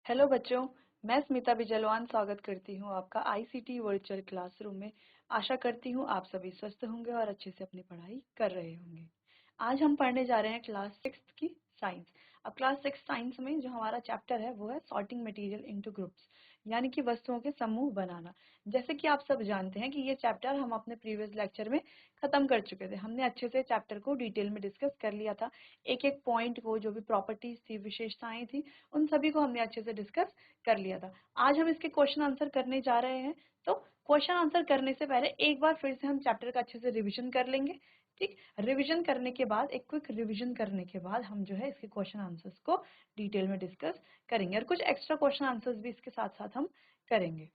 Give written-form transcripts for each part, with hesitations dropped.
Hello बच्चों, मैं स्मिता बिजलवान स्वागत करती हूँ आपका आईसीटी वर्चुअल क्लासरूम में। आशा करती हूँ आप सभी स्वस्थ होंगे और अच्छे से अपनी पढ़ाई कर रहे होंगे। आज हम पढ़ने जा रहे हैं क्लास 6 की साइंस। अब क्लास 6 साइंस में जो हमारा चैप्टर है वो है सॉर्टिंग मटेरियल इनटू ग्रुप्स, यानी कि वस्तुओं के समूह बनाना। जैसे कि आप सब जानते हैं कि ये चैप्टर हम अपने प्रीवियस लेक्चर में खत्म कर चुके थे। हमने अच्छे से चैप्टर को डिटेल में डिस्कस कर लिया था। एक एक पॉइंट को, जो भी प्रॉपर्टीज थी, विशेषताएं थी, उन सभी को हमने अच्छे से डिस्कस कर लिया था। आज हम इसके क्वेश्चन आंसर करने जा रहे हैं। तो क्वेश्चन आंसर करने से पहले एक बार फिर से हम चैप्टर का अच्छे से रिवीजन कर लेंगे। ठीक, रिवीजन करने के बाद, एक क्विक रिवीजन करने के बाद हम जो है इसके क्वेश्चन आंसर्स को डिटेल में डिस्कस करेंगे और कुछ एक्स्ट्रा क्वेश्चन आंसर्स भी इसके साथ साथ हम करेंगे।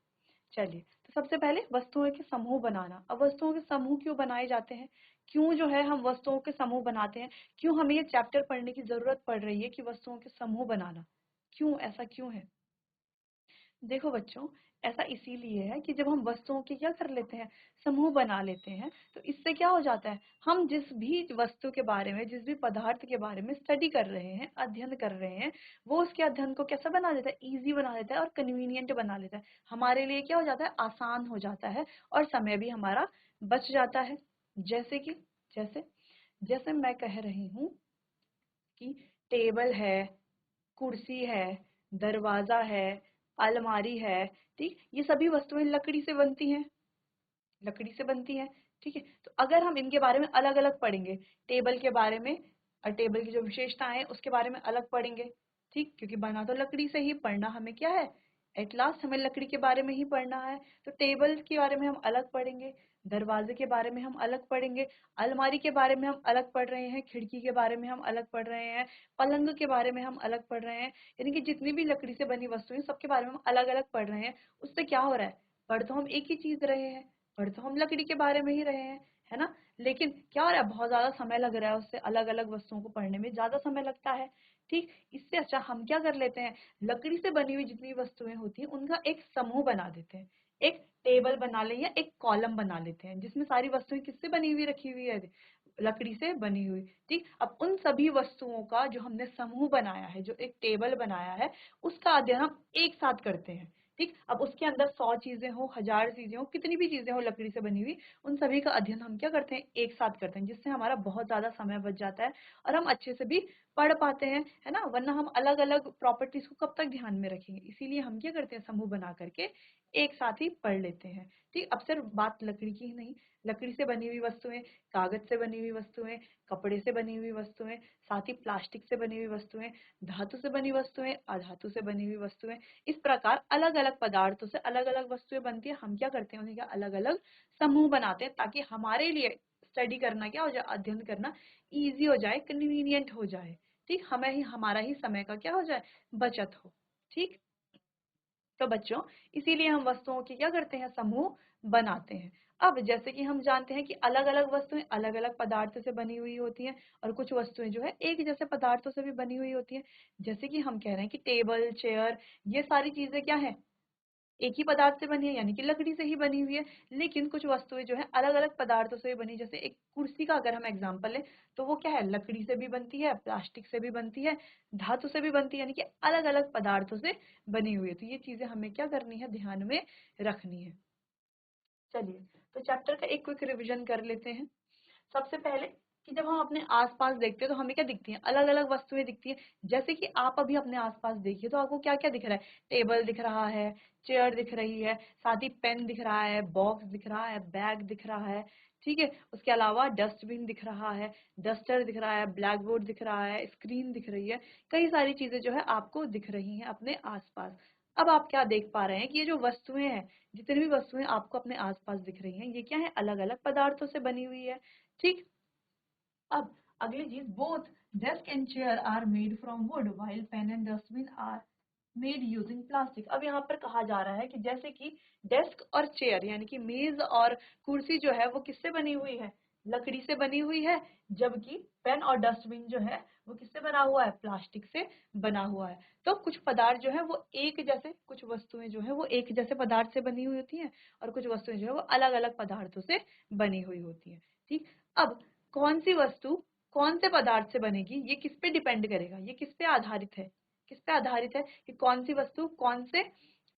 चलिए, तो सबसे पहले वस्तुओं के समूह बनाना। अब वस्तुओं के समूह क्यों बनाए जाते हैं, क्यों जो है हम वस्तुओं के समूह बनाते हैं, क्यों हमें ये चैप्टर पढ़ने की जरूरत पड़ रही है कि वस्तुओं के समूह बनाना, क्यों ऐसा क्यों है। देखो बच्चों, ऐसा इसीलिए है कि जब हम वस्तुओं के क्या कर लेते हैं, समूह बना लेते हैं, तो इससे क्या हो जाता है, हम जिस भी वस्तु के बारे में, जिस भी पदार्थ के बारे में स्टडी कर रहे हैं, अध्ययन कर रहे हैं, वो उसके अध्ययन को कैसा बना देता है, इजी बना देता है और कन्वीनियंट बना देता है। हमारे लिए क्या हो जाता है, आसान हो जाता है और समय भी हमारा बच जाता है। जैसे कि जैसे जैसे मैं कह रही हूँ कि टेबल है, कुर्सी है, दरवाजा है, अलमारी है। ठीक, ये सभी वस्तुएं लकड़ी से बनती हैं, लकड़ी से बनती हैं। ठीक है, तो अगर हम इनके बारे में अलग अलग पढ़ेंगे, टेबल के बारे में और टेबल की जो विशेषताएं हैं उसके बारे में अलग पढ़ेंगे। ठीक, क्योंकि बना तो लकड़ी से ही, पढ़ना हमें क्या है, एट लास्ट हमें लकड़ी के बारे में ही पढ़ना है। तो टेबल के बारे में हम अलग पढ़ेंगे, दरवाजे के बारे में हम अलग पढ़ेंगे, अलमारी के बारे में हम अलग पढ़ रहे हैं, खिड़की के बारे में हम अलग पढ़ रहे हैं, पलंग के बारे में हम अलग पढ़ रहे हैं। यानी कि जितनी भी लकड़ी से बनी वस्तुएं, सबके बारे में हम अलग अलग पढ़ रहे हैं। उससे क्या हो रहा है, पढ़ तो हम एक ही चीज रहे हैं, पढ़ तो हम लकड़ी के बारे में ही रहे हैं, है ना। लेकिन क्या हो रहा है, बहुत ज्यादा समय लग रहा है, उससे अलग अलग वस्तुओं को पढ़ने में ज्यादा समय लगता है। ठीक, इससे अच्छा हम क्या कर लेते हैं, लकड़ी से बनी हुई जितनी वस्तुएं होती हैं उनका एक समूह बना देते हैं। एक टेबल बना ले या एक कॉलम बना लेते हैं जिसमें सारी वस्तुएं किससे बनी हुई रखी हुई है, लकड़ी से बनी हुई। ठीक, अब उन सभी वस्तुओं का जो हमने समूह बनाया है, जो एक टेबल बनाया है, उसका अध्ययन हम एक साथ करते हैं। ठीक, अब उसके अंदर 100 चीजें हो, 1000 चीजें हो, कितनी भी चीजें हो लकड़ी से बनी हुई, उन सभी का अध्ययन हम क्या करते हैं, एक साथ करते हैं, जिससे हमारा बहुत ज्यादा समय बच जाता है और हम अच्छे से भी पढ़ पाते हैं, है ना। वरना हम अलग अलग प्रॉपर्टीज को कब तक ध्यान में रखेंगे, इसीलिए हम क्या करते हैं, समूह बना करके एक साथ ही पढ़ लेते हैं। ठीक, अब सिर्फ बात लकड़ी की ही नहीं, लकड़ी से बनी हुई वस्तुएं, कागज से बनी हुई वस्तुएं, कपड़े से बनी हुई वस्तुएं, साथ ही प्लास्टिक से बनी हुई वस्तुएं, धातु से बनी वस्तुएं, अधातु से बनी हुई वस्तुएं, इस प्रकार अलग अलग पदार्थों से अलग अलग वस्तुएं बनती है। हम क्या करते हैं, उन्हें क्या अलग अलग समूह बनाते हैं, ताकि हमारे लिए स्टडी करना क्या हो जाए, अध्ययन करना इजी हो जाए, कन्वीनियंट हो जाए। ठीक, हमें ही, हमारा ही समय का क्या हो जाए, बचत हो। ठीक, तो बच्चों, इसीलिए हम वस्तुओं की क्या करते हैं, समूह बनाते हैं। अब जैसे कि हम जानते हैं कि अलग अलग वस्तुएं अलग अलग पदार्थों से बनी हुई होती हैं और कुछ वस्तुएं जो है एक जैसे पदार्थों से भी बनी हुई होती हैं। जैसे कि हम कह रहे हैं कि टेबल, चेयर, ये सारी चीजें क्या है, एक ही पदार्थ से बनी है, यानी कि लकड़ी से ही बनी हुई है। लेकिन कुछ वस्तुएं जो है अलग अलग पदार्थों से भी बनी, जैसे एक कुर्सी का अगर हम एग्जांपल लें, तो वो क्या है, लकड़ी से भी बनती है, प्लास्टिक से भी बनती है, धातु से भी बनती है, यानी कि अलग अलग पदार्थों से बनी हुई है। तो ये चीजें हमें क्या करनी है, ध्यान में रखनी है। चलिए, तो चैप्टर का एक क्विक रिवीजन कर लेते हैं। सबसे पहले कि जब हम अपने आसपास देखते हैं तो हमें क्या दिखती हैं, अलग अलग वस्तुएं दिखती हैं। जैसे कि आप अभी अपने आसपास देखिए तो आपको क्या क्या दिख रहा है, टेबल दिख रहा है, चेयर दिख रही है, साथ ही पेन दिख रहा है, बॉक्स दिख रहा है, बैग दिख रहा है। ठीक है, उसके अलावा डस्टबिन दिख रहा है, डस्टर दिख रहा है, ब्लैक बोर्ड दिख रहा है, स्क्रीन दिख रही है, कई सारी चीजें जो है आपको दिख रही हैं अपने आसपास। अब आप क्या देख पा रहे हैं कि ये जो वस्तुएं हैं, जितनी भी वस्तुएं आपको अपने आसपास दिख रही हैं, ये क्या है, अलग अलग पदार्थों से बनी हुई है। ठीक, अब अगली चीज, both desk and chair are made from wood while pen and dustbin are made using plastic. अब यहाँ पर कहा जा रहा है कि जैसे कि डेस्क और चेयर, यानी कि मेज और कुर्सी जो है वो किससे बनी हुई है, लकड़ी से बनी हुई है, जबकि पेन और डस्टबिन जो है वो किससे बना हुआ है, प्लास्टिक से बना हुआ है। तो कुछ पदार्थ जो है वो एक जैसे, कुछ वस्तुएं जो है वो एक जैसे पदार्थ से बनी हुई होती हैं और कुछ वस्तुएं जो है वो अलग अलग पदार्थों से बनी हुई होती हैं। ठीक, अब कौन सी वस्तु कौन से पदार्थ से बनेगी, ये किस पे डिपेंड करेगा, ये किस पे आधारित है, किस पे आधारित है कि कौन सी वस्तु कौन से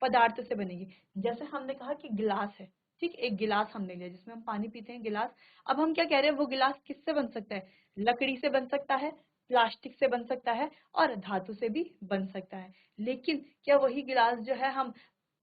पदार्थ से बनेगी। जैसे हमने कहा कि गिलास है, ठीक, एक गिलास हमने लिया जिसमें हम पानी पीते हैं, गिलास। अब हम क्या कह रहे हैं, वो गिलास किससे बन सकता है, लकड़ी से बन सकता है, प्लास्टिक से बन सकता है और धातु से भी बन सकता है। लेकिन क्या वही गिलास जो है हम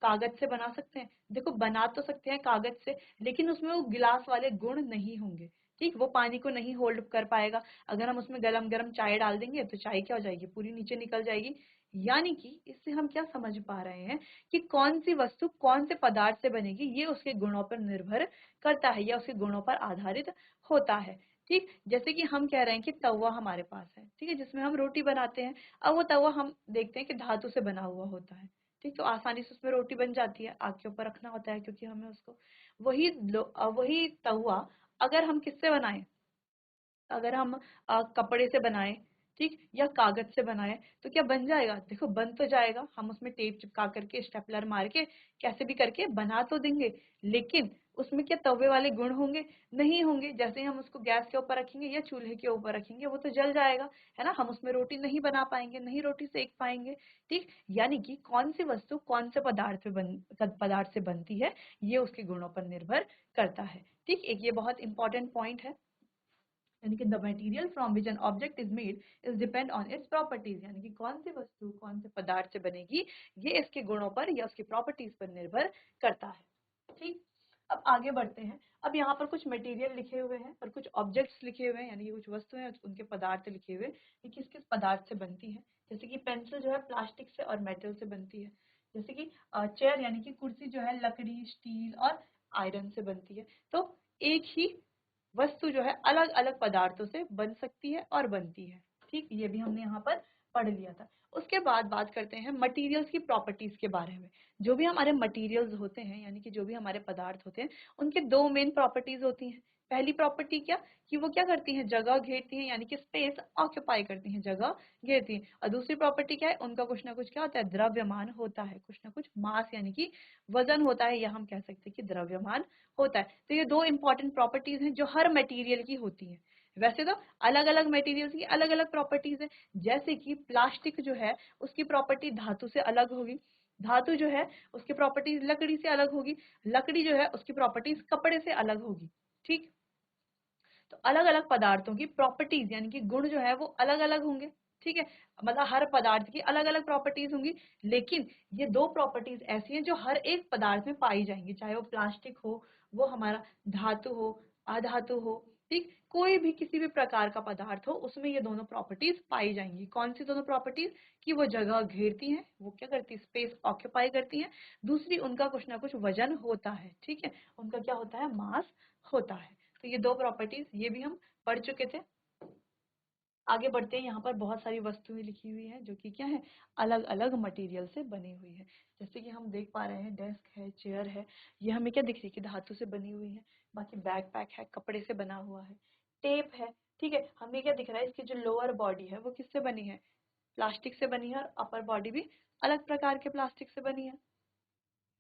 कागज से बना सकते हैं? देखो, बना तो सकते हैं कागज से, लेकिन उसमें वो गिलास वाले गुण नहीं होंगे, ठीक, वो पानी को नहीं होल्ड कर पाएगा। अगर हम उसमें गरम गरम चाय डाल देंगे तो चाय क्या हो जाएगी, पूरी नीचे निकल जाएगी। यानी कि इससे हम क्या समझ पा रहे हैं कि कौन सी वस्तु कौन से पदार्थ से बनेगी ये उसके गुणों पर निर्भर करता है या उसके गुणों पर आधारित होता है। ठीक, जैसे कि हम कह रहे हैं कि तवा हमारे पास है, ठीक है, जिसमें हम रोटी बनाते हैं। अब वो तवा हम देखते हैं कि धातु से बना हुआ होता है, ठीक, तो आसानी से उसमें रोटी बन जाती है, आग के ऊपर रखना होता है क्योंकि हमें उसको वही तवा अगर हम किससे बनाएं, अगर हम कपड़े से बनाएं, ठीक, या कागज से बनाएं, तो क्या बन जाएगा? देखो, बन तो जाएगा, हम उसमें टेप चिपका करके स्टेपलर मार के कैसे भी करके बना तो देंगे, लेकिन उसमें क्या तवे वाले गुण होंगे? नहीं होंगे। जैसे ही हम उसको गैस के ऊपर रखेंगे या चूल्हे के ऊपर रखेंगे वो तो जल जाएगा, है ना, हम उसमें रोटी नहीं बना पाएंगे, नहीं रोटी सेक पाएंगे। ठीक, यानी कि कौन सी वस्तु कौन से पदार्थ से बनती है ये उसके गुणों पर निर्भर करता है। ठीक, एक ये बहुत इंपॉर्टेंट पॉइंट है, यानी कि the material from which an object is made is depend on its properties, यानी कि कौन सी वस्तु कौन से पदार्थ से बनेगी ये इसके गुणों पर या उसकी प्रॉपर्टीज पर निर्भर करता है। ठीक, अब आगे बढ़ते हैं। अब यहाँ पर कुछ मटेरियल लिखे हुए हैं और कुछ ऑब्जेक्ट्स लिखे हुए हैं, यानी कि कुछ वस्तुएं हैं उनके पदार्थ लिखे हुए कि किस किस पदार्थ से बनती है। जैसे कि पेंसिल जो है प्लास्टिक से और मेटल से बनती है। जैसे कि चेयर यानी कि कुर्सी जो है लकड़ी, स्टील और आयरन से बनती है। तो एक ही वस्तु जो है अलग अलग पदार्थों से बन सकती है और बनती है। ठीक, ये भी हमने यहाँ पर पढ़ लिया था। उसके बाद बात करते हैं मटेरियल्स की प्रॉपर्टीज के बारे में। जो भी हमारे मटेरियल्स होते हैं, यानी कि जो भी हमारे पदार्थ होते हैं, उनके दो मेन प्रॉपर्टीज होती हैं। पहली प्रॉपर्टी क्या, कि वो क्या करती हैं, जगह घेरती हैं, यानी कि स्पेस ऑक्यूपाई करती हैं, जगह घेरती हैं। और दूसरी प्रॉपर्टी क्या है, उनका कुछ ना कुछ क्या होता है, द्रव्यमान होता है, कुछ ना कुछ मास यानी कि वजन होता है, या हम कह सकते हैं कि द्रव्यमान होता है। तो ये दो इंपॉर्टेंट प्रॉपर्टीज हैं जो हर मटेरियल की होती हैं। वैसे तो अलग अलग मटेरियल्स की अलग अलग प्रॉपर्टीज है। जैसे कि प्लास्टिक जो है उसकी प्रॉपर्टी धातु से अलग होगी, धातु जो है उसकी प्रॉपर्टीज लकड़ी से अलग होगी, लकड़ी जो है उसकी प्रॉपर्टीज कपड़े से अलग होगी। ठीक, तो अलग अलग पदार्थों की प्रॉपर्टीज यानी कि गुण जो है वो अलग अलग होंगे। ठीक है, मतलब हर पदार्थ की अलग अलग प्रॉपर्टीज होंगी, लेकिन ये दो प्रॉपर्टीज ऐसी हैं जो हर एक पदार्थ में पाई जाएंगी, चाहे वो प्लास्टिक हो, वो हमारा धातु हो, अधातु हो। ठीक, कोई भी किसी भी प्रकार का पदार्थ हो उसमें ये दोनों प्रॉपर्टीज पाई जाएंगी। कौन सी दोनों प्रॉपर्टीज, कि वो जगह घेरती हैं, वो क्या करती है, स्पेस ऑक्यूपाई करती हैं। दूसरी, उनका कुछ ना कुछ वजन होता है। ठीक है, उनका क्या होता है, मास होता है। तो ये दो प्रॉपर्टीज ये भी हम पढ़ चुके थे। आगे बढ़ते हैं, यहाँ पर बहुत सारी वस्तुएं लिखी हुई हैं जो कि क्या है, अलग अलग मटेरियल से बनी हुई है। जैसे कि हम देख पा रहे हैं डेस्क है, चेयर है, ये हमें क्या दिख रही है कि धातु से बनी हुई है। बाकी बैकपैक है, कपड़े से बना हुआ है। टेप है, ठीक है, हमें क्या दिख रहा है, इसकी जो लोअर बॉडी है वो किससे बनी है, प्लास्टिक से बनी है, और अपर बॉडी भी अलग प्रकार के प्लास्टिक से बनी है।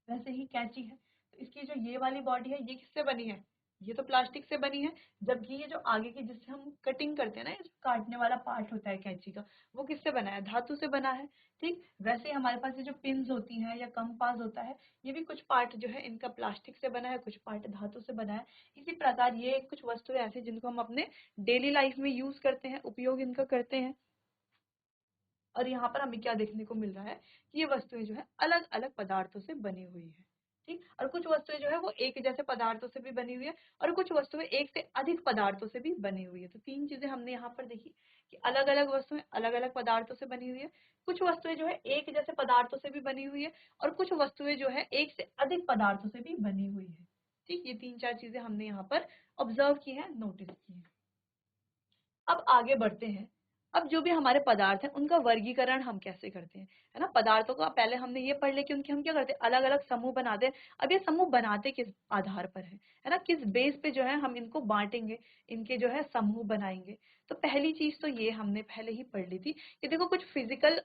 वैसे ही कैंची है, तो इसकी जो ये वाली बॉडी है ये किससे बनी है, ये तो प्लास्टिक से बनी है। जबकि ये जो आगे की जिससे हम कटिंग करते हैं ना, ये जो काटने वाला पार्ट होता है कैंची का, वो किससे बना है, धातु से बना है। ठीक, वैसे ही हमारे पास ये जो पिन्स होती हैं या कंपास होता है, ये भी कुछ पार्ट जो है इनका प्लास्टिक से बना है, कुछ पार्ट धातु से बना है। इसी प्रकार ये कुछ वस्तुएं ऐसी जिनको हम अपने डेली लाइफ में यूज करते हैं, उपयोग इनका करते हैं। और यहाँ पर हमें क्या देखने को मिल रहा है कि ये वस्तुएं जो है अलग अलग पदार्थों से बनी हुई है। ठीक, और कुछ वस्तुएं जो है वो एक जैसे पदार्थों से भी बनी हुई है, और कुछ वस्तुएं एक से अधिक पदार्थों से भी बनी हुई है। तो तीन चीजें हमने यहाँ पर देखी कि अलग अलग वस्तुएं अलग अलग पदार्थों से बनी हुई है, कुछ वस्तुएं जो है एक जैसे पदार्थों से भी बनी हुई है, और कुछ वस्तुएं जो है एक से अधिक पदार्थों से भी बनी हुई है। ठीक, ये तीन चार चीजें हमने यहाँ पर ऑब्जर्व की है, नोटिस की है। अब आगे बढ़ते हैं। अब जो भी हमारे पदार्थ हैं उनका वर्गीकरण हम कैसे करते हैं, है ना, पदार्थों का पहले हमने ये पढ़ लिया कि उनके हम क्या करते हैं, अलग अलग समूह बनाते हैं। अब ये समूह बनाते किस आधार पर है ना, किस बेस पे जो है हम इनको बांटेंगे, इनके जो है समूह बनाएंगे। तो पहली चीज तो ये हमने पहले ही पढ़ ली थी कि देखो कुछ फिजिकल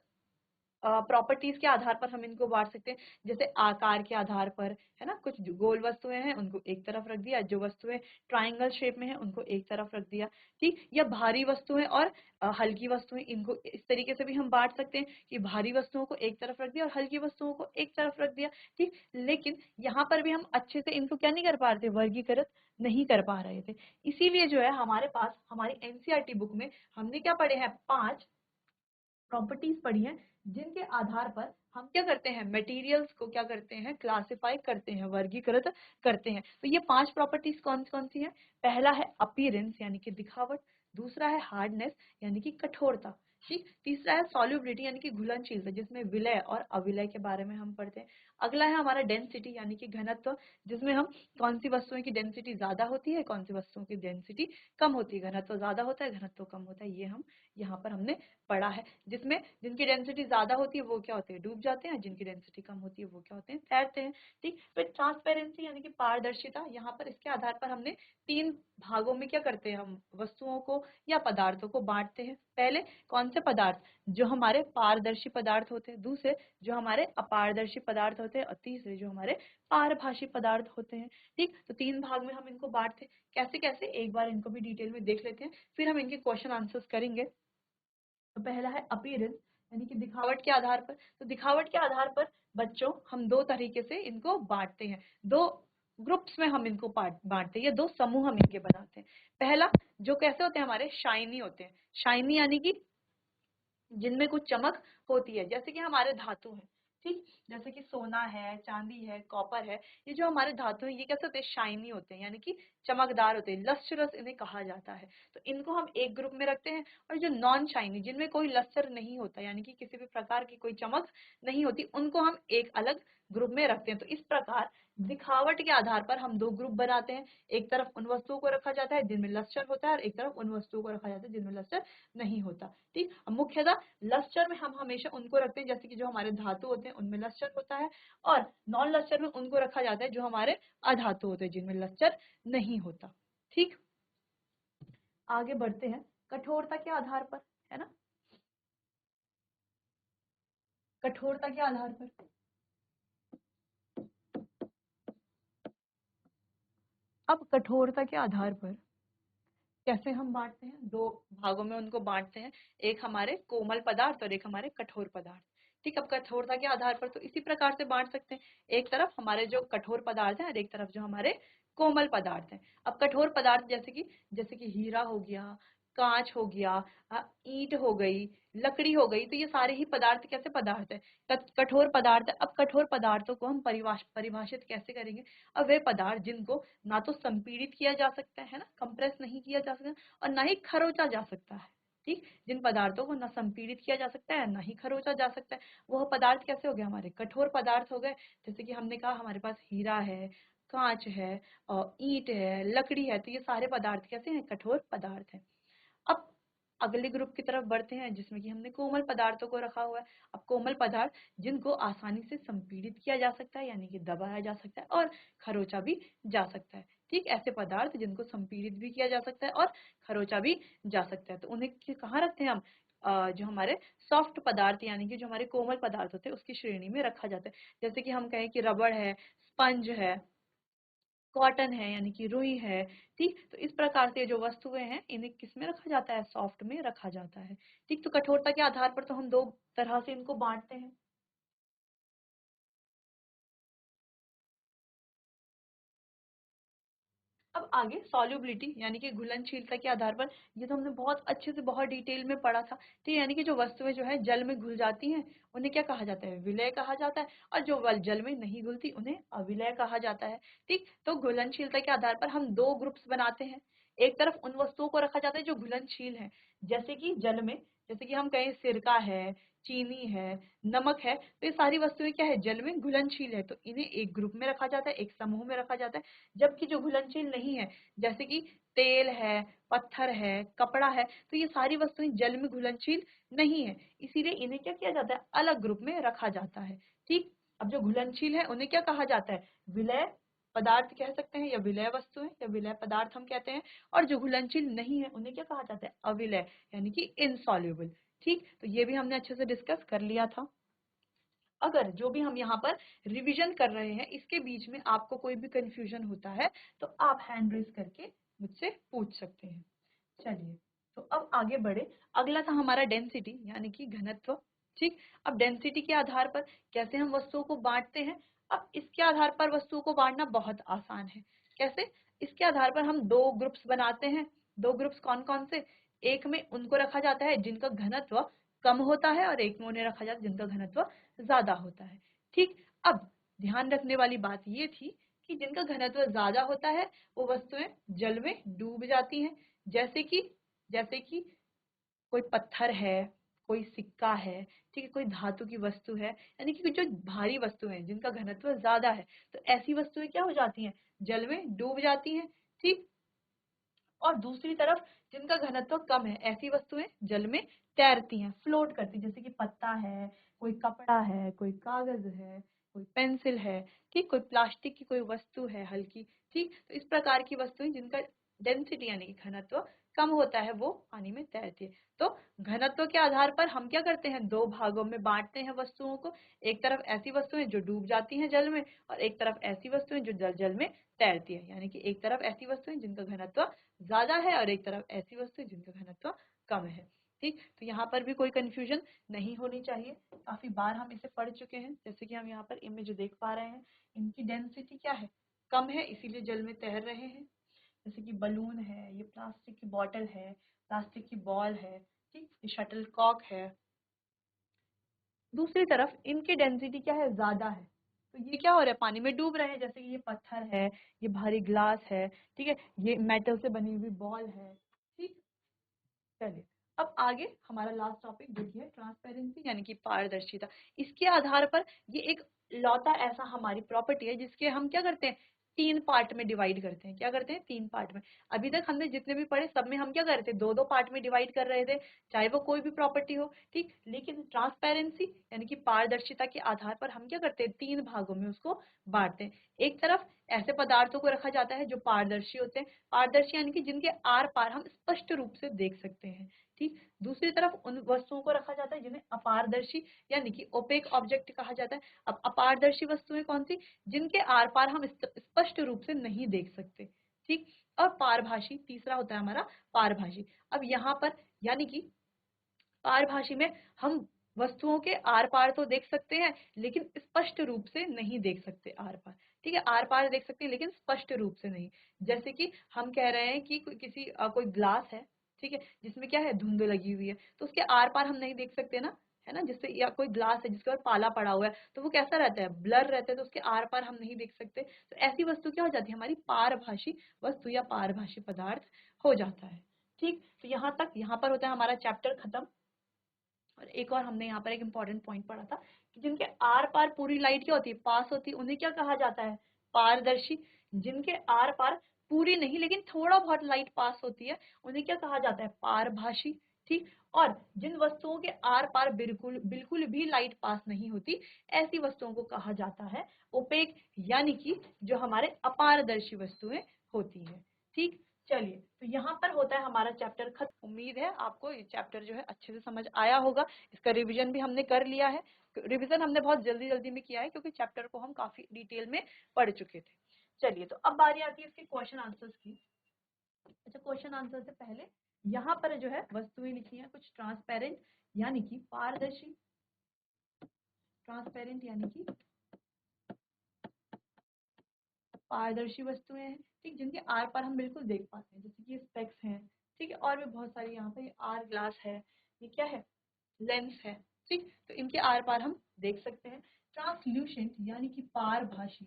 प्रॉपर्टीज के आधार पर हम इनको बांट सकते हैं, जैसे आकार के आधार पर, है ना, कुछ जो गोल वस्तुएं हैं उनको एक तरफ रख दिया, जो वस्तुएं ट्राइंगल शेप में है उनको एक तरफ रख दिया, ठीक। या भारी वस्तुएं और हल्की वस्तुएं, इनको इस तरीके से भी हम बांट सकते हैं कि भारी वस्तुओं को एक तरफ रख दिया और हल्की वस्तुओं को एक तरफ रख दिया, ठीक। लेकिन यहाँ पर भी हम अच्छे से इनको क्या नहीं कर पा रहे थे, वर्गीकृत नहीं कर पा रहे थे। इसीलिए जो है हमारे पास हमारी एनसीईआरटी बुक में हमने क्या पढ़े हैं, 5 प्रॉपर्टीज पढ़ी हैं, जिनके आधार पर हम क्या करते हैं, मटेरियल्स को क्या करते हैं, क्लासिफाई करते हैं, वर्गीकृत करते हैं। तो ये 5 प्रॉपर्टीज कौन कौन सी हैं? पहला है अपीयरेंस यानी कि दिखावट, दूसरा है हार्डनेस यानी कि कठोरता, ठीक। तीसरा है सॉल्युबिलिटी यानी कि घुलनशीलता, जिसमें विलय और अविलय के बारे में हम पढ़ते हैं। अगला है हमारा डेंसिटी यानी कि घनत्व, जिसमें हम कौन सी वस्तुओं की डेंसिटी ज्यादा होती है, कौन सी वस्तुओं की डेंसिटी कम होती है, घनत्व ज्यादा होता है, घनत्व कम होता है, ये हम यहाँ पर हमने पढ़ा है। जिसमें जिनकी डेंसिटी ज्यादा होती है वो क्या होते हैं, डूब जाते हैं, जिनकी डेंसिटी कम होती है वो क्या होते हैं, तैरते हैं, ठीक। फिर ट्रांसपेरेंसी यानी कि पारदर्शिता, यहाँ पर इसके आधार पर हमने 3 भागों में क्या करते हैं, हम वस्तुओं को या पदार्थों को बांटते हैं। पहले कौन से पदार्थ, जो हमारे पारदर्शी पदार्थ होते हैं, दूसरे जो हमारे अपारदर्शी पदार्थ होते हैं, और तीसरे जो हमारे पारभासी पदार्थ होते हैं, ठीक। तो 3 भाग में हम इनको बांटते हैं। कैसे कैसे, एक बार इनको भी डिटेल में देख लेते हैं, फिर हम इनके क्वेश्चन आंसर्स करेंगे। तो पहला है अपीयरेंस यानी कि दिखावट के आधार पर। तो दिखावट के आधार पर बच्चों हम 2 तरीके से इनको बांटते हैं, 2 ग्रुप्स में हम इनको बांटते हैं, या 2 समूह हम इनके बनाते हैं। पहला जो कैसे होते हैं, हमारे शाइनी होते हैं। शाइनी यानी कि जिनमें कुछ चमक होती है, जैसे कि हमारे धातु हैं, ठीक। जैसे कि सोना है, चांदी है, कॉपर है, ये जो हमारे धातु हैं ये कैसे होते हैं, शाइनी होते हैं, यानी कि चमकदार होते हैं, लस्ट्रस इन्हें कहा जाता है। तो इनको हम एक ग्रुप में रखते हैं। और जो नॉन शाइनी, जिनमें कोई लस्टर नहीं होता, यानी कि किसी भी प्रकार की कोई चमक नहीं होती, उनको हम एक अलग ग्रुप में रखते हैं। तो इस प्रकार दिखावट के आधार पर हम 2 ग्रुप बनाते हैं। एक तरफ उन वस्तुओं को रखा जाता है जिनमें लस्टर होता है, और एक तरफ उन वस्तुओं को रखा जाता है जिनमें लस्टर नहीं होता, ठीक। मुख्यतः लस्टर में हम हमेशा उनको रखते हैं, जैसे कि जो हमारे धातु होते हैं उनमें लस्टर होता है, और नॉन लस्टर में उनको रखा जाता है जो हमारे अधातु होते हैं, जिनमें लस्टर नहीं होता, ठीक। आगे बढ़ते हैं कठोरता के आधार पर, है ना, कठोरता के आधार पर। अब कठोरता के आधार पर कैसे हम बांटते हैं, 2 भागों में उनको बांटते हैं, एक हमारे कोमल पदार्थ और एक हमारे कठोर पदार्थ, ठीक। अब कठोरता के आधार पर तो इसी प्रकार से बांट सकते हैं, एक तरफ हमारे जो कठोर पदार्थ हैं और एक तरफ जो हमारे कोमल पदार्थ हैं। अब कठोर पदार्थ जैसे कि हीरा हो गया, कांच हो गया, ईंट हो गई, लकड़ी हो गई, तो ये सारे ही पदार्थ कैसे पदार्थ है, कठोर पदार्थ है। अब कठोर पदार्थों को हम परिभाषित कैसे करेंगे, अब वे पदार्थ जिनको ना तो संपीड़ित किया जा सकता है ना, कंप्रेस नहीं किया जा सकता, और ना ही खरोचा जा सकता है, ठीक। जिन पदार्थों को ना संपीड़ित किया जा सकता है ना ही खरोचा जा सकता है, वह पदार्थ कैसे हो गए, हमारे कठोर पदार्थ हो गए। जैसे कि हमने कहा हमारे पास हीरा है, कांच है, और ईंट है, लकड़ी है, तो ये सारे पदार्थ कैसे हैं, कठोर पदार्थ हैं। अब अगले ग्रुप की तरफ बढ़ते हैं, जिसमें कि हमने कोमल पदार्थों को रखा हुआ है। अब कोमल पदार्थ जिनको आसानी से संपीड़ित किया जा सकता है, यानी कि दबाया जा सकता है और खरोचा भी जा सकता है, ठीक। ऐसे पदार्थ जिनको संपीड़ित भी किया जा सकता है और खरोचा भी जा सकता है, तो उन्हें कहाँ रखते हैं हम, जो हमारे सॉफ्ट पदार्थ यानी कि जो हमारे कोमल पदार्थ होते हैं उसकी श्रेणी में रखा जाता है। जैसे कि हम कहें कि रबड़ है, स्पंज है, कॉटन है यानी कि रुई है, ठीक। तो इस प्रकार से जो वस्तुएं हैं इन्हें किस में रखा जाता है, सॉफ्ट में रखा जाता है, ठीक। तो कठोरता के आधार पर तो हम 2 तरह से इनको बांटते हैं। अब आगे सॉल्युबिलिटी यानी कि घुलनशीलता के आधार पर, ये तो हमने बहुत अच्छे से बहुत डिटेल में पढ़ा था, ठीक। यानी कि जो वस्तुएं जो है जल में घुल जाती हैं उन्हें क्या कहा जाता है, विलय कहा जाता है, और जो जल में नहीं घुलती उन्हें अविलय कहा जाता है, ठीक। तो घुलनशीलता के आधार पर हम 2 ग्रुप्स बनाते हैं। एक तरफ उन वस्तुओं को रखा जाता है जो घुलनशील है, जैसे कि जल में, जैसे कि हम कहें सिरका है, चीनी है, नमक है, तो ये सारी वस्तुएं क्या है, जल में घुलनशील है, तो इन्हें एक ग्रुप में रखा जाता है, एक समूह में रखा जाता है। जबकि जो घुलनशील नहीं है, जैसे कि तेल है, पत्थर है, कपड़ा है, तो ये सारी वस्तुएं जल में घुलनशील नहीं है, इसीलिए इन्हें क्या किया जाता है, अलग ग्रुप में रखा जाता है, ठीक। अब जो घुलनशील है उन्हें क्या कहा जाता है, विलय पदार्थ कह सकते हैं, या विलय वस्तुएं या विलय पदार्थ हम कहते हैं। और जो घुलनशील नहीं है उन्हें क्या कहा जाता है, अविलय यानी कि इनसॉल्युबल, ठीक। तो ये भी हमने अच्छे से डिस्कस कर लिया था। अगर जो भी हम यहाँ पर रिवीजन कर रहे हैं इसके बीच में आपको कोई भी कंफ्यूजन होता है तो आप हैंड रेज करके मुझसे पूछ सकते हैं। चलिए, तो अब आगे बढ़े। अगला था हमारा डेंसिटी यानी कि घनत्व। ठीक, अब डेंसिटी के आधार पर कैसे हम वस्तुओं को बांटते हैं। अब इसके आधार पर वस्तुओं को बांटना बहुत आसान है। कैसे? इसके आधार पर हम दो ग्रुप्स बनाते हैं। दो ग्रुप्स कौन कौन से? एक में उनको रखा जाता है जिनका घनत्व कम होता है और एक में उन्हें रखा जाता है जिनका घनत्व ज्यादा होता है। ठीक, अब ध्यान रखने वाली बात ये थी कि जिनका घनत्व ज्यादा होता है वो वस्तुएं जल में डूब जाती हैं। जैसे कि कोई पत्थर है, कोई सिक्का है, ठीक है, कोई धातु की वस्तु है, यानी कि जो भारी वस्तु है जिनका घनत्व ज्यादा है, तो ऐसी वस्तुएं क्या हो जाती हैं? जल में डूब जाती हैं। ठीक, और दूसरी तरफ जिनका घनत्व कम है ऐसी वस्तुएं जल में तैरती हैं, फ्लोट करती हैं, जैसे कि पत्ता है, कोई कपड़ा है, कोई कागज है, कोई पेंसिल है, ठीक, कोई प्लास्टिक की कोई वस्तु है हल्की। ठीक, तो इस प्रकार की वस्तुएं जिनका डेंसिटी यानी कि घनत्व कम होता है वो पानी में तैरती है। तो घनत्व के आधार पर हम क्या करते हैं? दो भागों में बांटते हैं वस्तुओं को। एक तरफ ऐसी वस्तुएं जो डूब जाती हैं जल में और एक तरफ ऐसी वस्तुएं जो जल जल में तैरती है, यानी कि एक तरफ ऐसी वस्तुएं जिनका घनत्व ज्यादा है और एक तरफ ऐसी वस्तु है जिनका घनत्व कम है। ठीक, तो यहाँ पर भी कोई कंफ्यूजन नहीं होनी चाहिए। काफी बार हम इसे पढ़ चुके हैं। जैसे कि हम यहाँ पर इमेज देख पा रहे हैं, इनकी डेंसिटी क्या है? कम है, इसीलिए जल में तैर रहे हैं। जैसे कि बलून है, ये प्लास्टिक की बॉटल है, प्लास्टिक की बॉल है, ठीक, ये शटल कॉक है। दूसरी तरफ इनकी डेंसिटी क्या है? ज्यादा है, तो ये क्या हो रहा है? पानी में डूब रहे हैं। जैसे कि ये पत्थर है, ये भारी ग्लास है, ठीक है, ये मेटल से बनी हुई बॉल है। ठीक, चलिए, अब आगे हमारा लास्ट टॉपिक देखिए, ट्रांसपेरेंसी यानी कि पारदर्शिता। इसके आधार पर ये एक लौता ऐसा हमारी प्रॉपर्टी है जिसके हम क्या करते हैं? तीन पार्ट में डिवाइड करते हैं। क्या करते हैं? तीन पार्ट में। अभी तक हमने जितने भी पढ़े सब में हम क्या कर रहे थे? दो दो पार्ट में डिवाइड कर रहे थे, चाहे वो कोई भी प्रॉपर्टी हो। ठीक, लेकिन ट्रांसपेरेंसी यानी कि पारदर्शिता के आधार पर हम क्या करते हैं? तीन भागों में उसको बांटते हैं। एक तरफ ऐसे पदार्थों को रखा जाता है जो पारदर्शी होते हैं। पारदर्शी यानी कि जिनके आर पार हम स्पष्ट रूप से देख सकते हैं। ठीक, दूसरी तरफ उन वस्तुओं को रखा जाता है जिन्हें अपारदर्शी यानी कि ओपेक ऑब्जेक्ट कहा जाता है। अब अपारदर्शी वस्तुएं कौन सी? जिनके आर पार हम स्पष्ट रूप से नहीं देख सकते। ठीक, और पारभाषी तीसरा होता है हमारा पारभाषी। अब यहाँ पर यानी कि पारभाषी में हम वस्तुओं के आर पार तो देख सकते हैं लेकिन स्पष्ट रूप से नहीं देख सकते आर पार। ठीक है, आर पार देख सकते हैं लेकिन स्पष्ट रूप से नहीं। जैसे कि हम कह रहे हैं कि कोई ग्लास है, ठीक है, जिसमें क्या है? धुंध लगी हुई है, तो उसके आर पार हम नहीं देख सकते ना, है ना। जिससे या कोई ग्लास है जिसके ऊपर पाला पड़ा हुआ है तो वो कैसा रहता है? ब्लर रहता है, तो उसके आर पार हम नहीं देख सकते। तो ऐसी वस्तु क्या हो जाती है? हमारी पारभाषी वस्तु या पारभाषी पदार्थ हो जाता है। ठीक, तो यहाँ पर होता है हमारा चैप्टर खत्म। और एक और हमने यहाँ पर एक इम्पॉर्टेंट पॉइंट पढ़ा था कि जिनके आर पार पूरी लाइट क्या होती है? पास होती है, उन्हें क्या कहा जाता है? पारदर्शी। जिनके आर पार पूरी नहीं लेकिन थोड़ा बहुत लाइट पास होती है उन्हें क्या कहा जाता है? पारभाषी। ठीक, और जिन वस्तुओं के आर पार बिल्कुल बिल्कुल भी लाइट पास नहीं होती ऐसी वस्तुओं को कहा जाता है ओपेक, यानी कि जो हमारे अपारदर्शी वस्तुएं होती है। ठीक, चलिए, तो यहाँ पर होता है हमारा चैप्टर खत्म। उम्मीद है आपको ये चैप्टर जो है अच्छे से समझ आया होगा। इसका रिवीजन भी हमने कर लिया है। रिवीजन हमने बहुत जल्दी जल्दी में किया है क्योंकि चैप्टर को हम काफी डिटेल में पढ़ चुके थे। चलिए, तो अब बारी आती है इसके क्वेश्चन आंसर्स की। अच्छा, क्वेश्चन आंसर से पहले यहाँ पर जो है वस्तुएं लिखी हैं कुछ ट्रांसपेरेंट यानी कि पारदर्शी, ट्रांसपेरेंट यानी कि पारदर्शी वस्तुएं हैं, ठीक, जिनके आर पार हम बिल्कुल देख पाते हैं, जैसे कि ये स्पेक्स हैं, ठीक है, और भी बहुत सारी। यहाँ पे आर ग्लास है, ये क्या है? लेंस है। ठीक, तो इनके आर पार हम देख सकते हैं। ट्रांसल्यूसेंट यानी कि पारभाषी,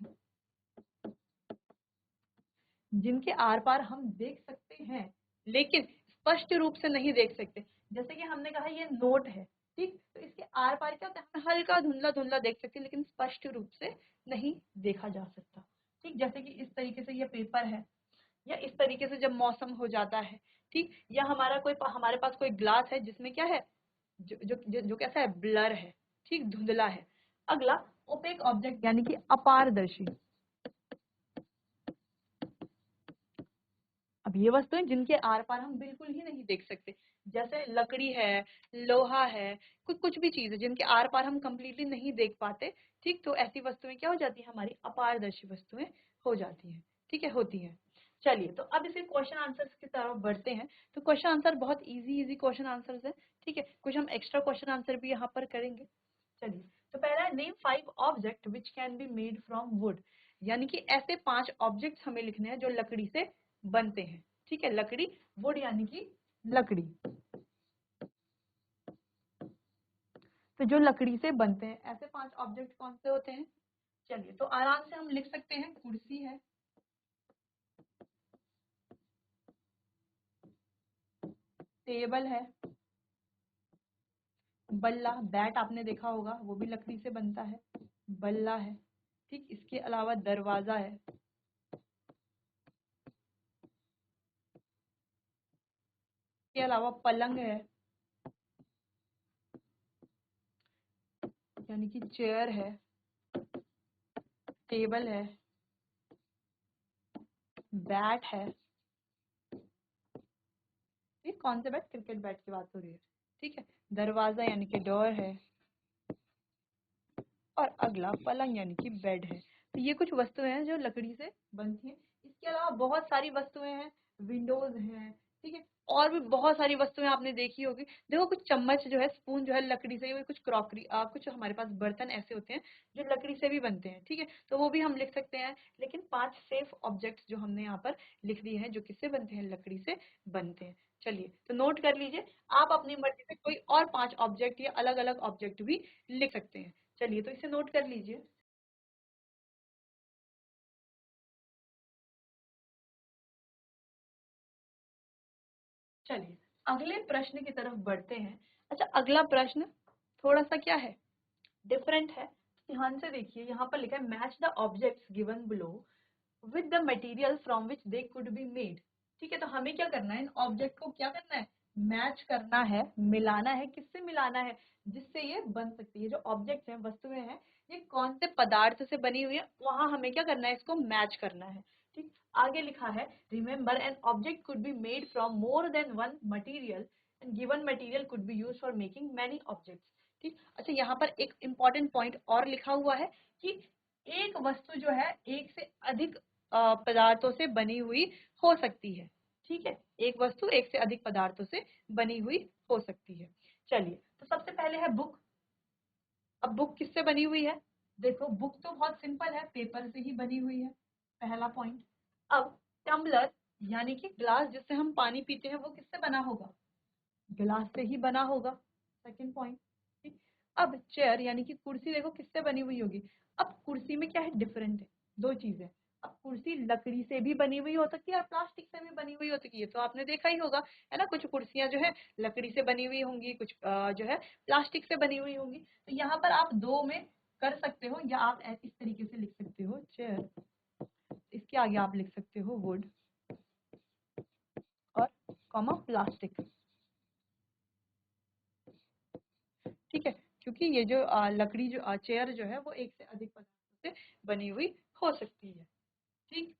जिनके आर पार हम देख सकते हैं लेकिन स्पष्ट रूप से नहीं देख सकते। जैसे कि हमने कहा ये नोट है, ठीक, तो इसके आर पार क्या होता है? हम हल्का धुंधला धुंधला देख सकते हैं लेकिन स्पष्ट रूप से नहीं देखा जा सकता। ठीक, जैसे कि इस तरीके से ये पेपर है, या इस तरीके से जब मौसम हो जाता है, ठीक, या हमारे पास कोई ग्लास है जिसमें क्या है? जो कैसा है? ब्लर है, ठीक, धुंधला है। अगला ओपेक ऑब्जेक्ट यानी कि अपारदर्शी। अब ये वस्तुएं जिनके आर पार हम बिल्कुल ही नहीं देख सकते, जैसे लकड़ी है, लोहा है, कुछ भी चीज है जिनके आर पार हम कंप्लीटली नहीं देख पाते, ठीक, तो ऐसी वस्तुएं क्या हो जाती है, हमारी अपारदर्शी वस्तुएं हो जाती हैं, ठीक है, होती हैं। चलिए, तो अब इसे क्वेश्चन आंसर्स की तरफ बढ़ते हैं। तो क्वेश्चन आंसर बहुत इजी इजी क्वेश्चन आंसर्स है, ठीक है, कुछ हम एक्स्ट्रा क्वेश्चन आंसर भी यहाँ पर करेंगे। चलिए, तो पहला है name 5 object which can be made from would, यानी कि ऐसे 5 ऑब्जेक्ट्स हमें लिखने हैं जो लकड़ी से बनते हैं, ठीक है, लकड़ी, वुड यानी कि लकड़ी, तो जो लकड़ी से बनते हैं ऐसे 5 ऑब्जेक्ट कौन से होते हैं। चलिए, तो आराम से हम लिख सकते हैं, कुर्सी है, टेबल है, बल्ला, बैट आपने देखा होगा वो भी लकड़ी से बनता है, बल्ला है, ठीक, इसके अलावा दरवाजा है, इसके अलावा पलंग है, यानी कि चेयर है, टेबल है, बैट है, ठीक, कौन से बैट, क्रिकेट बैट की बात हो रही है, ठीक है, दरवाजा यानी कि डोर है, और अगला पलंग यानी कि बेड है। तो ये कुछ वस्तुएं हैं जो लकड़ी से बनती हैं। इसके अलावा बहुत सारी वस्तुएं हैं, विंडोज हैं, ठीक है, और भी बहुत सारी वस्तुएं आपने देखी होगी। देखो, कुछ चम्मच जो है, स्पून जो है लकड़ी से, कुछ क्रॉकरी, कुछ हमारे पास बर्तन ऐसे होते हैं जो लकड़ी से भी बनते हैं, ठीक है, तो वो भी हम लिख सकते हैं। लेकिन 5 सेफ ऑब्जेक्ट्स जो हमने यहाँ पर लिख दिए हैं जो किससे बनते हैं, लकड़ी से बनते हैं। चलिए, तो नोट कर लीजिए, आप अपनी मर्जी से कोई और 5 ऑब्जेक्ट या अलग अलग ऑब्जेक्ट भी लिख सकते हैं। चलिए, तो इसे नोट कर लीजिए। चलिए, अगले प्रश्न की तरफ बढ़ते हैं। अच्छा, अगला प्रश्न थोड़ा सा क्या है, डिफरेंट है। ध्यान से देखिए, यहाँ पर लिखा है match the objects given below with the material from which they could be made. ठीक है, तो हमें क्या करना है, इन ऑब्जेक्ट को क्या करना है, मैच करना है, मिलाना है, किससे मिलाना है, जिससे ये बन सकती है। जो ऑब्जेक्ट हैं, वस्तुएं हैं, ये कौन से पदार्थ से बनी हुई है, वहां हमें क्या करना है, इसको मैच करना है। ठीक, आगे लिखा है remember an object could be made from more than one material and given material could be use for making many objects. ठीक, अच्छा, यहाँ पर एक इंपॉर्टेंट पॉइंट और लिखा हुआ है कि एक वस्तु जो है एक से अधिक पदार्थों से बनी हुई हो सकती है। ठीक है, एक वस्तु एक से अधिक पदार्थों से बनी हुई हो सकती है। चलिए, तो सबसे पहले है बुक। अब बुक किससे बनी हुई है, देखो, बुक तो बहुत सिंपल है, पेपर से ही बनी हुई है, पहला पॉइंट। अब टम्बलर यानी कि ग्लास जिससे हम पानी पीते हैं, वो किससे बना होगा, गिलास से ही बना होगा, सेकंड पॉइंट। ठीक, अब चेयर यानी कि कुर्सी, देखो किससे बनी हुई होगी। अब कुर्सी में क्या है, डिफरेंट है, दो चीजें। अब कुर्सी लकड़ी से भी बनी हुई हो सकती है और प्लास्टिक से भी बनी हुई हो सकती है, तो आपने देखा ही होगा, है ना, कुछ कुर्सियां जो है लकड़ी से बनी हुई होंगी, कुछ जो है प्लास्टिक से बनी हुई होंगी। तो यहाँ पर आप दो में कर सकते हो, या आप इस तरीके से लिख सकते हो, चेयर, इसके आगे आप लिख सकते हो वुड और कॉमा प्लास्टिक। ठीक है, क्योंकि ये जो लकड़ी, जो चेयर जो है, वो एक से अधिक पदार्थों से बनी हुई हो सकती है। ठीक,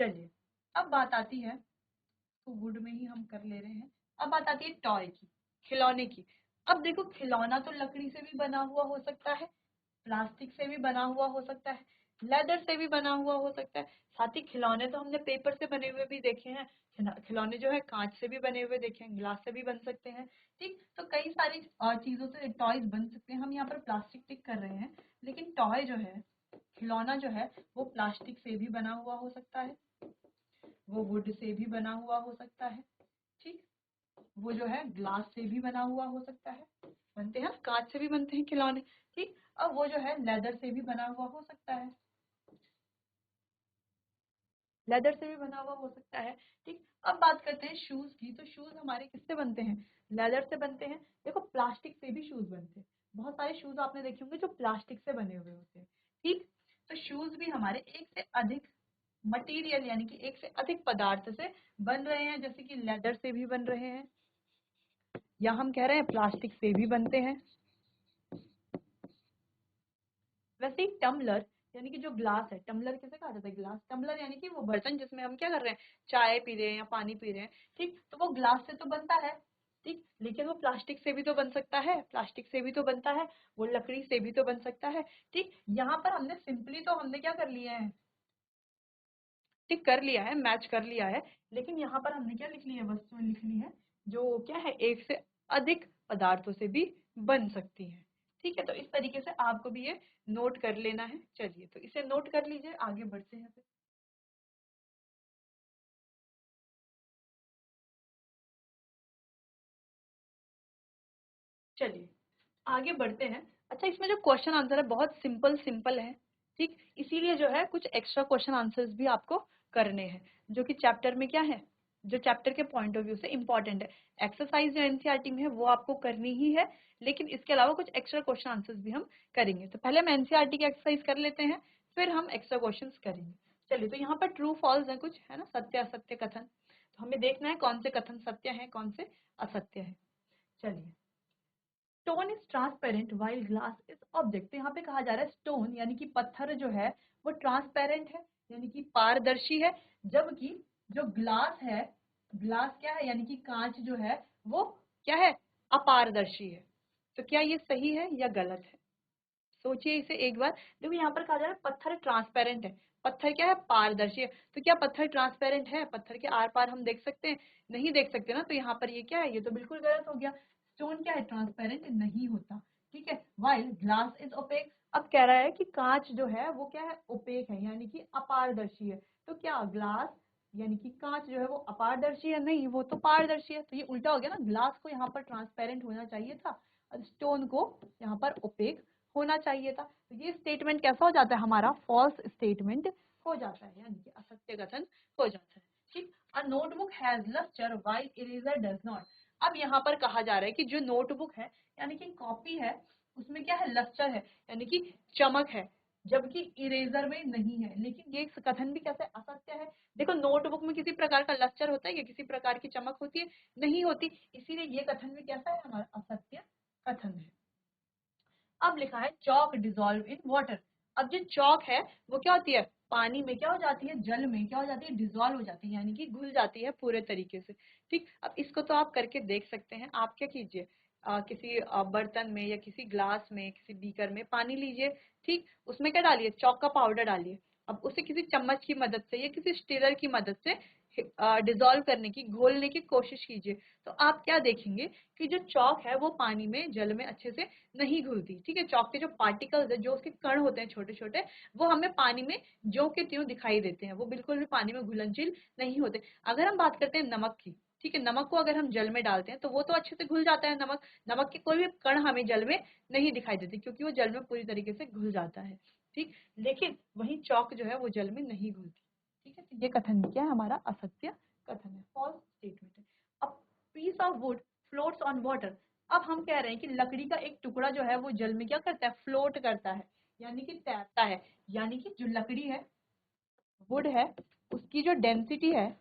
चलिए, अब बात आती है, तो वुड में ही हम कर ले रहे हैं। अब बात आती है टॉय की, खिलौने की। अब देखो, खिलौना तो लकड़ी से भी बना हुआ हो सकता है, प्लास्टिक से भी बना हुआ हो सकता है, लेदर से भी बना हुआ हो सकता है। साथ ही खिलौने तो हमने पेपर से बने हुए भी देखे हैं, खिलौने जो है कांच से भी बने हुए देखे हैं, ग्लास से भी बन सकते हैं। ठीक, तो कई सारी चीजों से टॉयज बन सकते हैं। हम यहाँ पर प्लास्टिक टिक कर रहे हैं, लेकिन टॉय जो है, खिलौना जो है, वो प्लास्टिक से भी बना हुआ हो सकता है, वो वुड से भी बना हुआ हो सकता है, ठीक, वो जो है ग्लास से भी बना हुआ हो सकता है, बनते हैं, कांच से भी बनते हैं खिलौने। ठीक, अब वो जो है लेदर से भी बना हुआ हो सकता है, लेदर से भी बना हुआ हो सकता है। ठीक, अब बात करते हैं शूज की। तो शूज हमारे किससे बनते हैं, लेदर से बनते हैं। देखो, प्लास्टिक से भी शूज बनते हैं, बहुत सारे शूज आपने देखे होंगे जो प्लास्टिक से बने हुए होते हैं। ठीक, तो शूज भी हमारे एक से अधिक मटेरियल यानी कि एक से अधिक पदार्थ से बन रहे हैं, जैसे कि लेदर से भी बन रहे हैं, या हम कह रहे हैं प्लास्टिक से भी बनते हैं। वैसे ही टम्बलर यानी कि जो ग्लास है, टम्बलर किसे कहा जाता है, ग्लास, टम्बलर यानी कि वो बर्तन जिसमें हम क्या कर रहे हैं, चाय पी रहे हैं या पानी पी रहे हैं। ठीक, तो वो ग्लास से तो बनता है, ठीक, लेकिन वो प्लास्टिक से भी तो बन सकता है, प्लास्टिक से भी तो बनता है, वो लकड़ी से भी तो बन सकता है। ठीक, यहाँ पर हमने सिंपली तो हमने क्या कर लिया है, ठीक कर लिया है, मैच कर लिया है, लेकिन यहाँ पर हमने क्या लिख लिया है, वस्तुएं लिख ली है जो क्या है एक से अधिक पदार्थों से भी बन सकती है। ठीक है, तो इस तरीके से आपको भी ये नोट कर लेना है। चलिए, तो इसे नोट कर लीजिए, आगे बढ़ते हैं फिर। चलिए, आगे बढ़ते हैं। अच्छा, इसमें जो क्वेश्चन आंसर है बहुत सिंपल सिंपल है। ठीक, इसीलिए जो है कुछ एक्स्ट्रा क्वेश्चन आंसर्स भी आपको करने हैं, जो कि चैप्टर में क्या है, जो चैप्टर के पॉइंट ऑफ व्यू से इंपॉर्टेंट है। एक्सरसाइज जो एनसीईआरटी में है वो आपको करनी ही है, लेकिन इसके अलावा कुछ एक्स्ट्रा क्वेश्चन आंसर्स भी हम करेंगे। तो पहले हम एनसीईआरटी की एक्सरसाइज कर लेते हैं, फिर हम एक्स्ट्रा क्वेश्चन करेंगे। चलिए, तो यहाँ पर ट्रू फॉल्स है कुछ, है ना, सत्य असत्य कथन। तो हमें देखना है कौन से कथन सत्य है, कौन से असत्य है। चलिए, stone is transparent while glass is object. तो यहाँ पे कहा जा रहा है स्टोन यानी कि पत्थर जो है वो ट्रांसपेरेंट है, यानी कि पारदर्शी है, जबकि जो ग्लास है, ग्लास क्या है, यानी कि कांच जो है वो क्या है, अपारदर्शी है। तो क्या ये सही है या गलत है? सोचिए इसे एक बार। देखो, यहाँ पर कहा जा रहा है पत्थर ट्रांसपेरेंट है, पत्थर क्या है, पारदर्शी है। तो क्या पत्थर ट्रांसपेरेंट है, पत्थर के आर पार हम देख सकते हैं? नहीं देख सकते ना, तो यहाँ पर ये क्या है, ये तो बिल्कुल गलत हो गया। स्टोन क्या है, ट्रांसपेरेंट नहीं होता। ठीक है, वाइल ग्लास इज ओपेक। अब कह रहा है कि कांच जो है वो क्या है, ओपेक है, यानी कि अपारदर्शी है। तो क्या ग्लास यानी कि कांच जो है वो अपारदर्शी है? नहीं, वो तो पारदर्शी है। तो ये उल्टा हो गया ना, ग्लास को यहाँ पर ट्रांसपेरेंट होना चाहिए था और स्टोन को यहाँ पर ओपेक होना चाहिए था। तो ये स्टेटमेंट कैसा हो जाता है, हमारा फॉल्स स्टेटमेंट हो जाता है, यानी कि असत्य कथन हो जाता है। ठीक, a notebook has lustre while eraser does not. अब यहाँ पर कहा जा रहा है कि जो नोटबुक है यानी कि कॉपी है, उसमें क्या है, लस्टर है, यानी कि चमक है, जबकि इरेजर में नहीं है। लेकिन ये कथन भी कैसे असत्य है? देखो, नोटबुक में किसी प्रकार का लस्टर होता है या किसी प्रकार की चमक होती है? नहीं होती, इसीलिए ये कथन भी कैसा है, हमारा असत्य कथन है। अब लिखा है चॉक डिजोल्व इन वाटर। अब जो चॉक है वो क्या होती है, पानी में क्या हो जाती है, जल में क्या हो जाती है, डिजोल्व हो जाती है, यानी कि घुल जाती है पूरे तरीके से। ठीक, अब इसको तो आप करके देख सकते हैं। आप क्या कीजिए, किसी बर्तन में या किसी ग्लास में, किसी बीकर में पानी लीजिए। ठीक, उसमें क्या डालिए, चॉक का पाउडर डालिए। अब उसे किसी चम्मच की मदद से या किसी स्टीलर की मदद से डिजोल्व करने की, घोलने की कोशिश कीजिए। तो आप क्या देखेंगे कि जो चॉक है वो पानी में, जल में अच्छे से नहीं घुलती। ठीक है, चॉक के जो पार्टिकल्स है, जो उसके कण होते हैं छोटे छोटे, वो हमें पानी में ज्यों के त्यों दिखाई देते हैं, वो बिल्कुल भी पानी में घुलनशील नहीं होते। अगर हम बात करते हैं नमक की, ठीक है, नमक को अगर हम जल में डालते हैं तो वो तो अच्छे से घुल जाता है नमक। नमक के कोई भी कण हमें जल में नहीं दिखाई देते, क्योंकि वो जल में पूरी तरीके से घुल जाता है। ठीक, लेकिन वही चौक जो है वो जल में नहीं घुलती। ठीक है, तो ये कथन भी क्या है, हमारा असत्य कथन है, फॉल्स स्टेटमेंट है। अब piece of wood floats on water. अब हम कह रहे हैं कि लकड़ी का एक टुकड़ा जो है वो जल में क्या करता है, फ्लोट करता है, यानी कि तैरता है। यानी कि जो लकड़ी है, वुड है, उसकी जो डेंसिटी है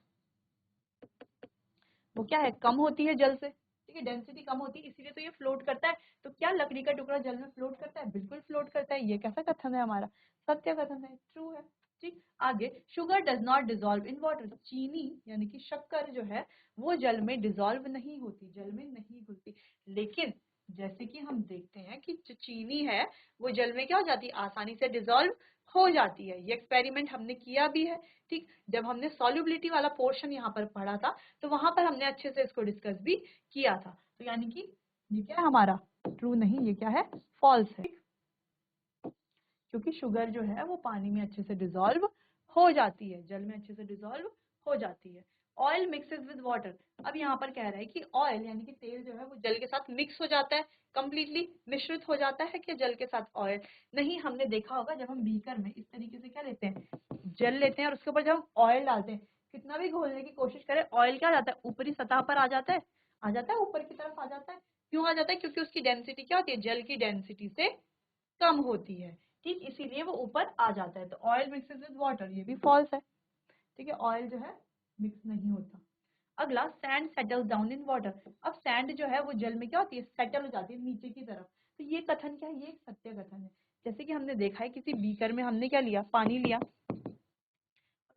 वो क्या है, कम होती है जल से। ठीक है, डेंसिटी कम होती है, इसीलिए तो ये फ्लोट करता है। तो क्या लकड़ी का टुकड़ा जल में फ्लोट करता है? बिल्कुल फ्लोट करता है। ये कैसा कथन है, हमारा सत्य कथन है, ट्रू है। ठीक, आगे, sugar does not dissolve in water. चीनी यानी कि शक्कर जो है वो जल में डिजोल्व नहीं होती, जल में नहीं घुलती। लेकिन जैसे कि हम देखते हैं कि जो चीनी है वो जल में क्या हो जाती है, आसानी से डिजोल्व हो जाती है। ये एक्सपेरिमेंट हमने किया भी है। ठीक, जब हमने सॉल्युबिलिटी वाला पोर्शन यहाँ पर पढ़ा था तो वहां पर हमने अच्छे से इसको डिस्कस भी किया था। तो यानी कि ये क्या है, हमारा ट्रू नहीं, ये क्या है, फॉल्स है, क्योंकि शुगर जो है वो पानी में अच्छे से डिजोल्व हो जाती है, जल में अच्छे से डिजोल्व हो जाती है। Oil mixes with water. अब यहाँ पर कह रहा है कि ऑयल यानी कि तेल जो है वो जल के साथ मिक्स हो जाता है, कंप्लीटली मिश्रित हो जाता है कि जल के साथ ऑयल? नहीं, हमने देखा होगा जब हम बीकर में इस तरीके से क्या लेते हैं, जल लेते हैं और उसके ऊपर जब हम ऑयल डालते हैं, कितना भी घोलने की कोशिश करें, ऑयल क्या आ जाता है, ऊपरी सतह पर आ जाता है, आ जाता है, ऊपर की तरफ आ जाता है। क्यों आ जाता है? क्योंकि उसकी डेंसिटी क्या होती है, जल की डेंसिटी से कम होती है। ठीक, इसीलिए वो ऊपर आ जाता है। तो ऑयल मिक्सेस विद वाटर, ये भी फॉल्स है। ठीक है, ऑयल जो है मिक्स नहीं होता। अगला, sand settles down in water. अब सैंड जो है वो जल में क्या होती है, सेटल हो जाती है नीचे की तरफ। तो ये कथन क्या है, ये एक सत्य कथन है। जैसे कि हमने देखा है, किसी बीकर में हमने क्या लिया, पानी लिया,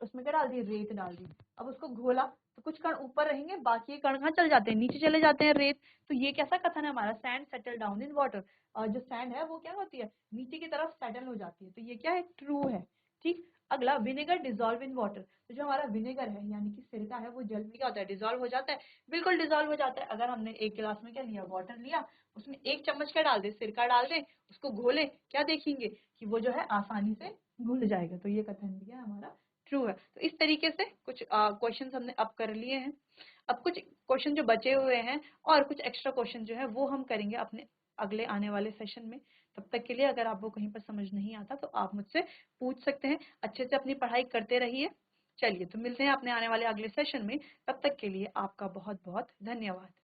उसमें क्या डाल दी, रेत डाल दी। अब उसको घोला तो कुछ कण ऊपर रहेंगे, बाकी के कण कहाँ चले जाते हैं, नीचे चले जाते हैं, रेत। तो ये कैसा कथन है हमारा, sand settle down in water. और जो सैंड है वो क्या होती है, नीचे की तरफ सेटल हो जाती है। तो ये क्या है, ट्रू है। ठीक। अगला, विनेगर डिजॉल्व इन वाटर। तो जो हमारा विनेगर है यानी कि सिरका है, वो जल में क्या होता है, डिजॉल्व हो जाता है। बिल्कुल डिजॉल्व हो जाता है। अगर हमने एक गिलास में क्या लिया, वाटर लिया, उसमें 1 चम्मच क्या डाल दे, सिरका डाल दे, उसको घोले, क्या देखेंगे कि वो जो है आसानी से घुल जाएगा। तो ये कथन भी है हमारा ट्रू है। तो इस तरीके से कुछ क्वेश्चंस हमने अब कर लिए हैं। अब कुछ क्वेश्चन जो बचे हुए हैं और कुछ एक्स्ट्रा क्वेश्चन जो है वो हम करेंगे अपने अगले आने वाले सेशन में। तब तक के लिए अगर आपको कहीं पर समझ नहीं आता तो आप मुझसे पूछ सकते हैं। अच्छे से अपनी पढ़ाई करते रहिए। चलिए, तो मिलते हैं अपने आने वाले अगले सेशन में। तब तक के लिए आपका बहुत बहुत धन्यवाद।